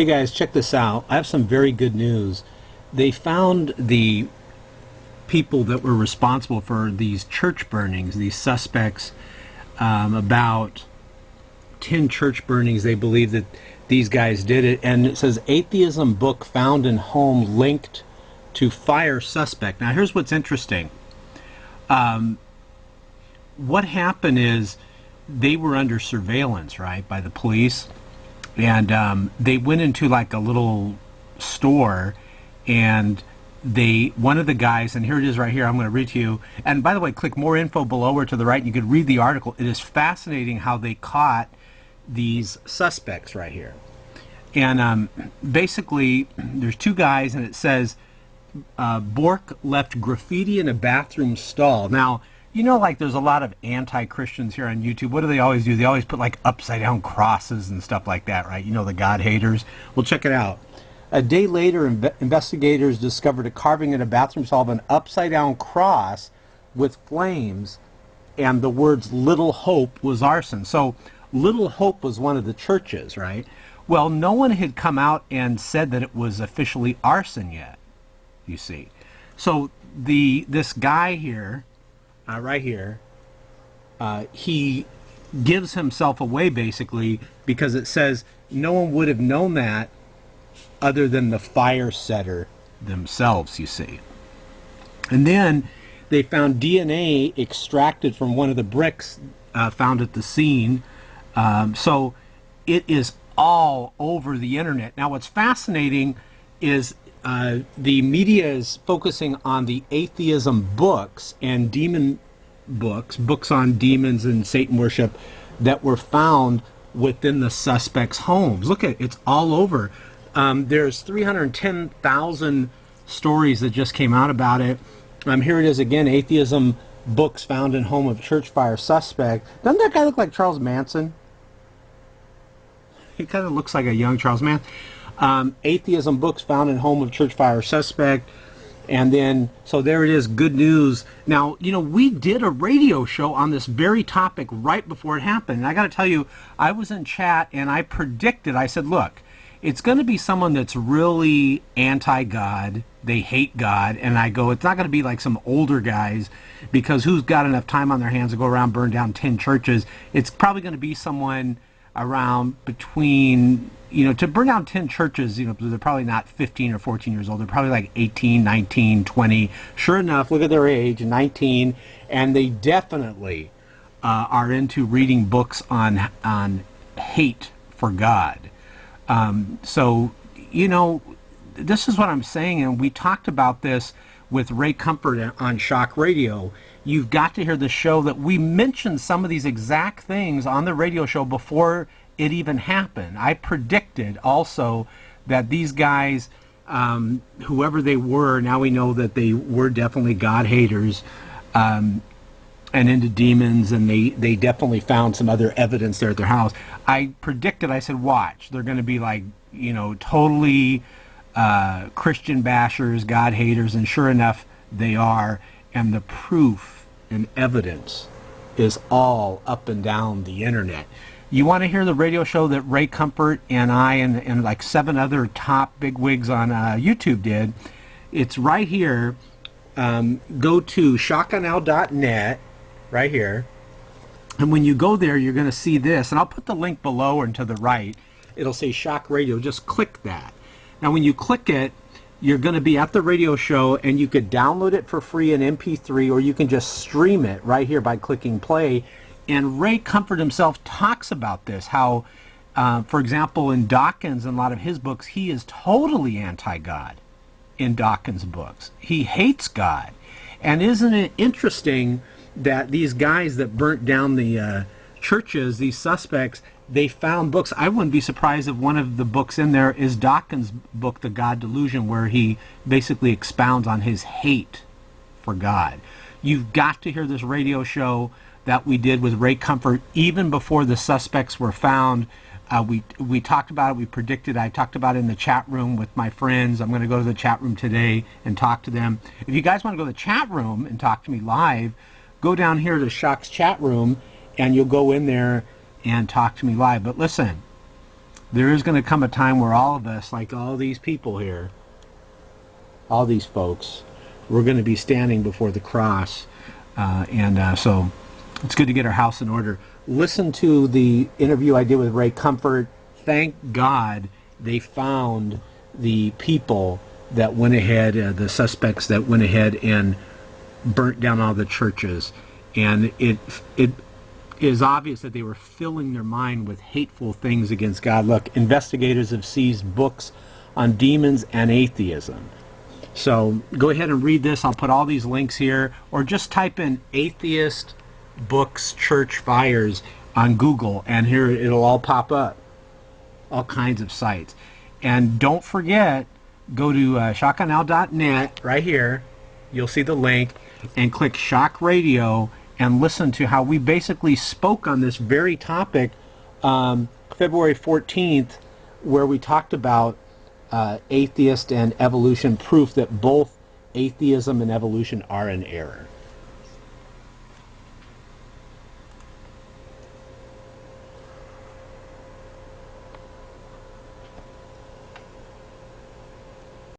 Hey guys, check this out. I have some very good news. They found the people that were responsible for these church burnings, these suspects, about 10 church burnings. They believe that these guys did it. And it says, Atheism book found in home linked to fire suspect. Now here's what's interesting. What happened is they were under surveillance, right, by the police. And they went into like a little store, and one of the guys, and here it is right here, I'm going to read to you. And by the way, click more info below or to the right, and you could read the article. It is fascinating how they caught these suspects right here. And basically, there's two guys, and it says, Bork left graffiti in a bathroom stall. Now, you know, like there's a lot of anti-Christians here on YouTube. What do they always do? They always put like upside down crosses and stuff like that, right? You know, the God haters. Well, check it out. A day later, investigators discovered a carving in a bathroom stall of an upside down cross with flames, and the words "Little Hope" was arson. So Little Hope was one of the churches, right? Well, no one had come out and said that it was officially arson yet, you see. So this guy here, right here, he gives himself away basically because it says no one would have known that other than the fire setter themselves, you see. And then they found DNA extracted from one of the bricks found at the scene. So it is all over the internet. Now what's fascinating is the media is focusing on the atheism books and demon books on demons and Satan worship that were found within the suspects' homes. Look at it, it's all over. There's 310,000 stories that just came out about it. Here it is again, atheism books found in home of church fire suspect. Doesn't that guy look like Charles Manson? He kind of looks like a young Charles Manson. Atheism books found in home of church fire suspect. And then, so there it is, good news. Now, you know, we did a radio show on this very topic right before it happened. And I got to tell you, I was in chat and I predicted, I said, look, it's going to be someone that's really anti-God. They hate God. And I go, it's not going to be like some older guys, because who's got enough time on their hands to go around burn down 10 churches? It's probably going to be someone around between, you know, to burn down 10 churches, you know, they're probably not 15 or 14 years old. They're probably like 18, 19, 20. Sure enough, look at their age, 19. And they definitely are into reading books on hate for God. So, you know, this is what I'm saying. And we talked about this with Ray Comfort on Shock Radio. You've got to hear the show that we mentioned some of these exact things on the radio show before it even happened. I predicted also that these guys, whoever they were, now we know that they were definitely God haters and into demons, and they definitely found some other evidence there at their house. I predicted, I said, watch, they're going to be like, you know, totally Christian bashers, God haters, and sure enough, they are. And the proof and evidence is all up and down the internet. You want to hear the radio show that Ray Comfort and I and like 7 other top bigwigs on YouTube did? It's right here. Go to shockonow.net, right here. And when you go there, you're going to see this. And I'll put the link below or to the right. It'll say Shock Radio. Just click that. Now, when you click it, you're going to be at the radio show, and you could download it for free in MP3, or you can just stream it right here by clicking play. And Ray Comfort himself talks about this, how, for example, in Dawkins and a lot of his books, he is totally anti-God in Dawkins' books. He hates God. And isn't it interesting that these guys that burnt down the churches, these suspects, they found books. I wouldn't be surprised if one of the books in there is Dawkins' book, The God Delusion, where he basically expounds on his hate for God. You've got to hear this radio show that we did with Ray Comfort even before the suspects were found. We talked about it, we predicted, I talked about it in the chat room with my friends. I'm going to go to the chat room today and talk to them. If you guys want to go to the chat room and talk to me live, go down here to Shock's chat room, and you'll go in there and talk to me live. But listen, there is going to come a time where all of us, like all these people here, all these folks, we're going to be standing before the cross. So it's good to get our house in order. Listen to the interview I did with Ray Comfort. Thank God they found the people that went ahead, the suspects that went ahead and burnt down all the churches. And it is obvious that they were filling their mind with hateful things against God. Look, investigators have seized books on demons and atheism. So go ahead and read this. I'll put all these links here, or just type in atheist books church fires on Google, and here it'll all pop up. All kinds of sites. And don't forget, go to shotgunowl.net right here. You'll see the link, and click Shock Radio and listen to how we basically spoke on this very topic February 14th, where we talked about atheist and evolution, proof that both atheism and evolution are in error.